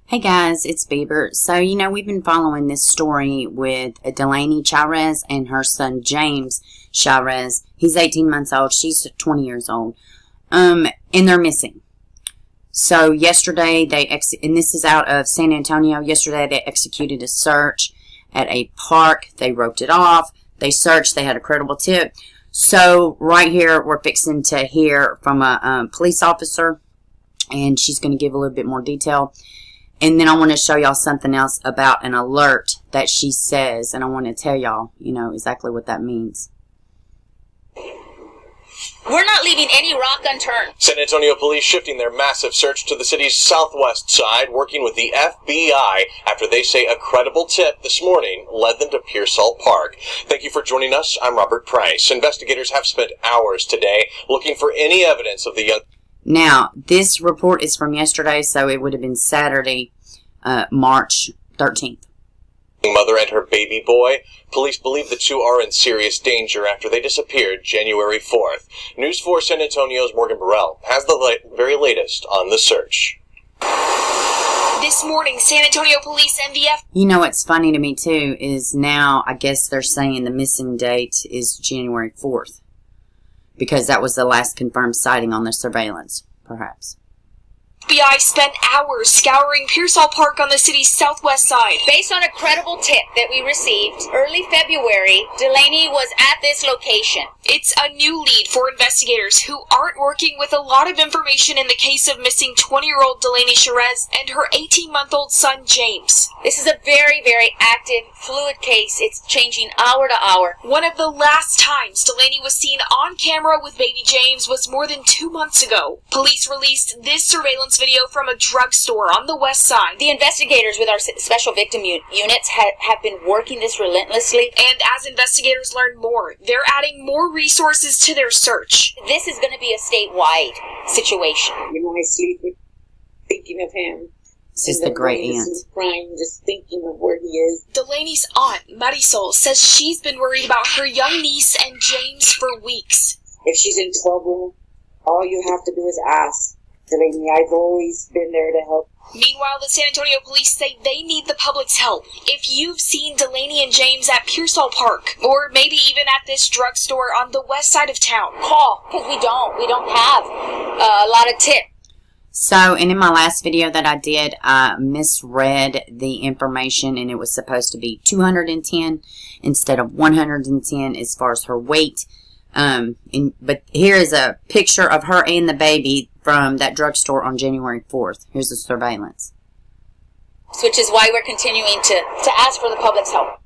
Hey guys, it's Beber. So, we've been following this story with Dlanny Chairez and her son James Chairez. He's 18 months old. She's 20 years old. And they're missing. So, yesterday, and this is out of San Antonio. Yesterday, they executed a search at a park. They roped it off. They searched. They had a credible tip. So, right here, we're fixing to hear from a police officer. And she's going to give a little bit more detail. And then I want to show y'all something else about an alert that she says. And I want to tell y'all, exactly what that means. We're not leaving any rock unturned. San Antonio police shifting their massive search to the city's southwest side, working with the FBI after they say a credible tip this morning led them to Pearsall Park. Thank you for joining us. I'm Robert Price. Investigators have spent hours today looking for any evidence of the young... Now, this report is from yesterday, so it would have been Saturday, March 13th. Mother and her baby boy. Police believe the two are in serious danger after they disappeared January 4th. News 4 San Antonio's Morgan Burrell has the very latest on the search. This morning, San Antonio Police and the What's funny to me, too, is now I guess they're saying the missing date is January 4th. Because that was the last confirmed sighting on the surveillance, perhaps. FBI spent hours scouring Pearsall Park on the city's southwest side. Based on a credible tip that we received early February, Dlanny was at this location. It's a new lead for investigators who aren't working with a lot of information in the case of missing 20-year-old Dlanny Chairez and her 18-month-old son, James. This is a very, very active, fluid case. It's changing hour to hour. One of the last times Dlanny was seen on camera with baby James was more than 2 months ago. Police released this surveillance video from a drugstore on the west side. The investigators with our special victim units have been working this relentlessly. And as investigators learn more, they're adding more resources to their search. This is going to be a statewide situation. I sleep thinking of him. This is the great aunt. Crying, just thinking of where he is. Dlanny's aunt, Marisol, says she's been worried about her young niece and James for weeks. If she's in trouble, all you have to do is ask. Dlanny, I've always been there to help. Meanwhile, the San Antonio police say they need the public's help. If you've seen Dlanny and James at Pearsall Park, or maybe even at this drugstore on the west side of town, call, because we don't have a lot of tips. So, and in my last video that I did, I misread the information, and it was supposed to be 210 instead of 110 as far as her weight. But here is a picture of her and the baby from that drugstore on January 4th. Here's the surveillance. Which is why we're continuing to ask for the public's help.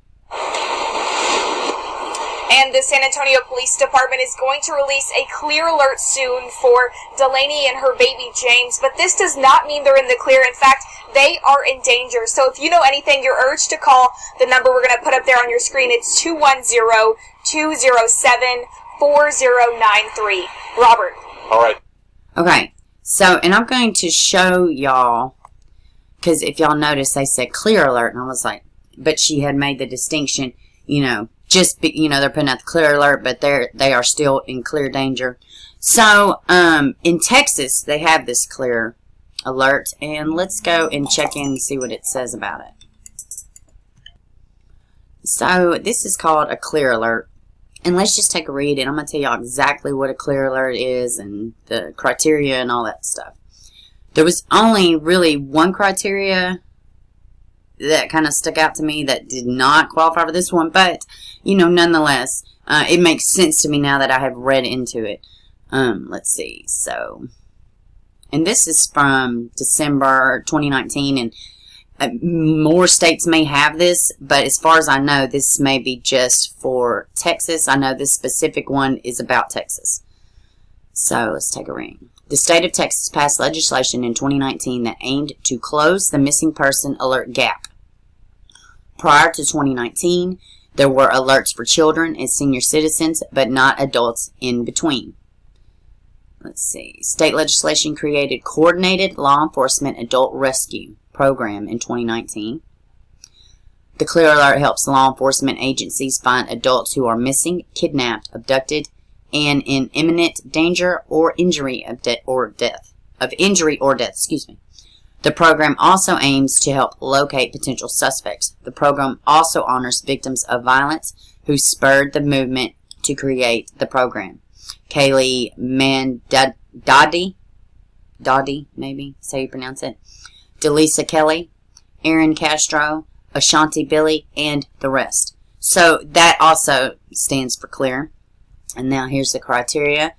And the San Antonio Police Department is going to release a clear alert soon for Dlanny and her baby James. But this does not mean they're in the clear. In fact, they are in danger. So if you know anything, you're urged to call the number we're going to put up there on your screen. It's 210-207-4093. Robert. All right. Okay. So, and I'm going to show y'all, because if y'all notice, they said clear alert. And I was like, but she had made the distinction, they're putting out the clear alert, but they are still in clear danger. So, in Texas, they have this clear alert, and let's go and check in and see what it says about it. So, this is called a clear alert, and let's just take a read, and I'm going to tell y'all exactly what a clear alert is, and the criteria and all that stuff. There was only really one criteria that kind of stuck out to me that did not qualify for this one, but nonetheless, it makes sense to me now that I have read into it. Let's see. So, and this is from December 2019, and more states may have this, but as far as I know, this may be just for Texas. I know this specific one is about Texas. So, let's take a read. The state of Texas passed legislation in 2019 that aimed to close the missing person alert gap. Prior to 2019, there were alerts for children and senior citizens, but not adults in between. Let's see. State legislation created Coordinated Law Enforcement Adult Rescue Program in 2019. The Clear Alert helps law enforcement agencies find adults who are missing, kidnapped, abducted, and in imminent danger or injury of death. The program also aims to help locate potential suspects. The program also honors victims of violence who spurred the movement to create the program. Kaylee Doddy, maybe, that's how you pronounce it, Delisa Kelly, Aaron Castro, Ashanti Billy, and the rest. So that also stands for clear. And now here's the criteria.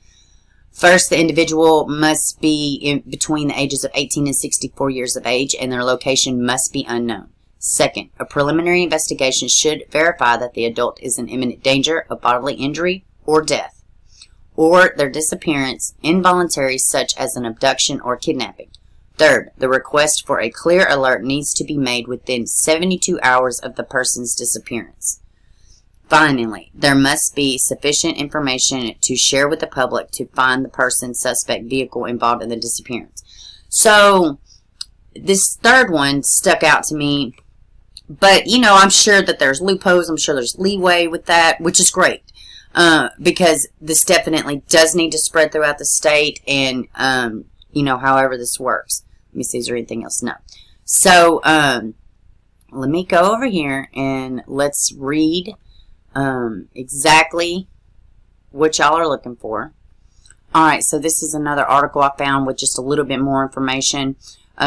First, the individual must be between the ages of 18 and 64 years of age, and their location must be unknown. Second, a preliminary investigation should verify that the adult is in imminent danger of bodily injury or death, or their disappearance involuntary, such as an abduction or kidnapping. Third, the request for a clear alert needs to be made within 72 hours of the person's disappearance. Finally, there must be sufficient information to share with the public to find the person, suspect, vehicle involved in the disappearance. So, this third one stuck out to me. But, you know, I'm sure that there's loopholes. I'm sure there's leeway with that, which is great. Because this definitely does need to spread throughout the state. And, you know, however this works. Let me see, is there anything else? No. So, let me go over here and let's read exactly what y'all are looking for. Alright, so this is another article I found with just a little bit more information.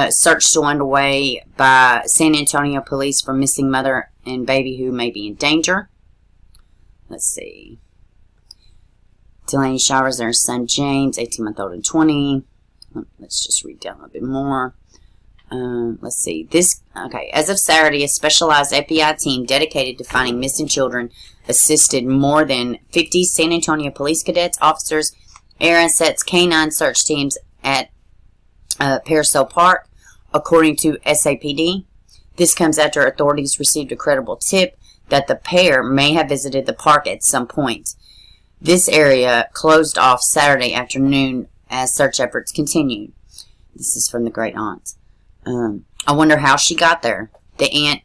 Search still underway by San Antonio police for missing mother and baby who may be in danger. Let's see. Dlanny Chairez, their son James, 18-month-old and 20. Let's just read down a little bit more. Let's see. Okay. As of Saturday, a specialized FBI team dedicated to finding missing children assisted more than 50 San Antonio police cadets, officers, air assets, canine search teams at Pearsall Park, according to SAPD. This comes after authorities received a credible tip that the pair may have visited the park at some point. This area closed off Saturday afternoon as search efforts continued. This is from the great aunt. I wonder how she got there. The aunt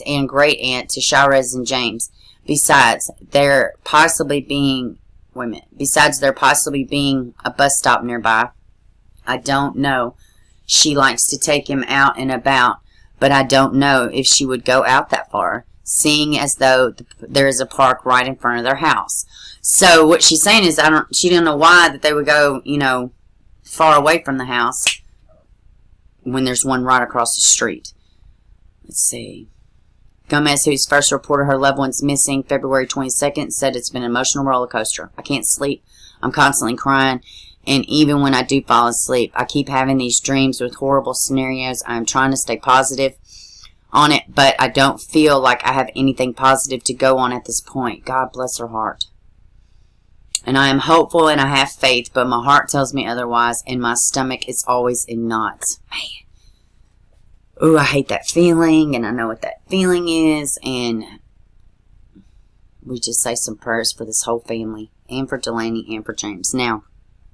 and great aunt to Chairez and James. Besides there possibly being a bus stop nearby. I don't know. She likes to take him out and about, but I don't know if she would go out that far, seeing as though there is a park right in front of their house. So what she's saying is she didn't know why that they would go, you know, far away from the house when there's one right across the street. Let's see. Gomez, who's first reported her loved ones missing February 22nd, said it's been an emotional roller coaster. I can't sleep. I'm constantly crying. And even when I do fall asleep, I keep having these dreams with horrible scenarios. I'm trying to stay positive on it, but I don't feel like I have anything positive to go on at this point. God bless her heart. And I am hopeful and I have faith, but my heart tells me otherwise, and my stomach is always in knots. Man. Ooh, I hate that feeling, and I know what that feeling is, and we just say some prayers for this whole family, and for Dlanny, and for James. Now,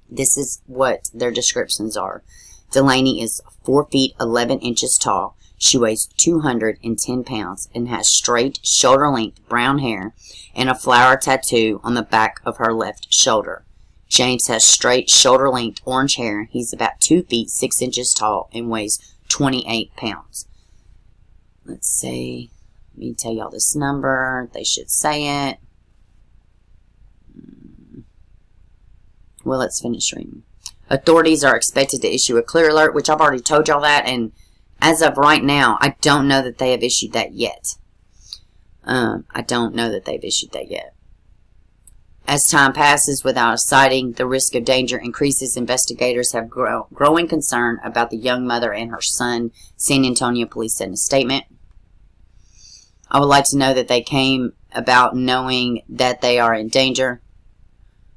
this is what their descriptions are. Dlanny is 4 feet 11 inches tall. She weighs 210 pounds and has straight, shoulder-length brown hair and a flower tattoo on the back of her left shoulder. James has straight, shoulder-length orange hair. He's about 2 feet 6 inches tall and weighs 28 pounds. Let's see. Let me tell y'all this number. They should say it. Well, let's finish reading. Authorities are expected to issue a clear alert, which I've already told y'all that, and as of right now, I don't know that they have issued that yet. I don't know that they've issued that yet. As time passes without a sighting, the risk of danger increases. Investigators have growing concern about the young mother and her son, San Antonio police said in a statement. I would like to know that they came about knowing that they are in danger.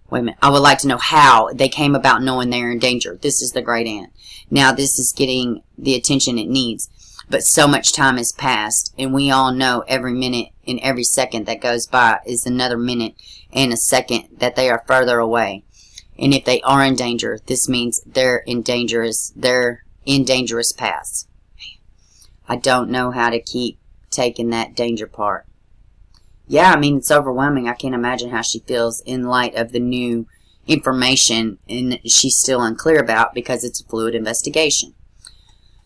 Wait a minute. I would like to know how they came about knowing they're in danger. This is the great aunt. Now this is getting the attention it needs. But so much time has passed, and we all know every minute and every second that goes by is another minute and a second that they are further away. And if they are in danger, this means they're in dangerous paths. I don't know how to keep taking that danger part. Yeah, I mean, it's overwhelming. I can't imagine how she feels in light of the new information and she's still unclear about because it's a fluid investigation.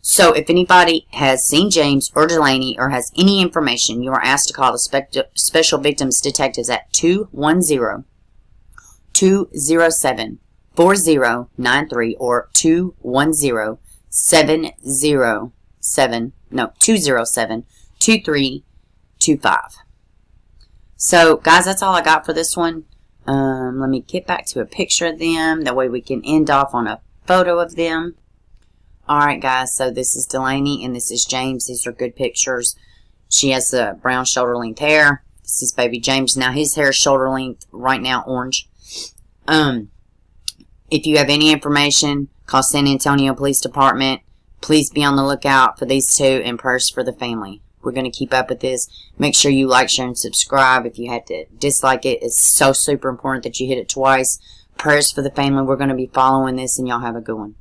So if anybody has seen James or Dlanny or has any information, you are asked to call the Special Victims Detectives at 210-207-4093 or 207-2325. So, guys, that's all I got for this one. Let me get back to a picture of them. That way we can end off on a photo of them. Alright, guys, so this is Dlanny and this is James. These are good pictures. She has the brown shoulder-length hair. This is baby James. Now, his hair is shoulder-length, right now orange. If you have any information, call San Antonio Police Department. Please be on the lookout for these two and prayers for the family. We're going to keep up with this. Make sure you like, share, and subscribe. If you had to dislike it, it's so super important that you hit it twice. Prayers for the family. We're going to be following this, and y'all have a good one.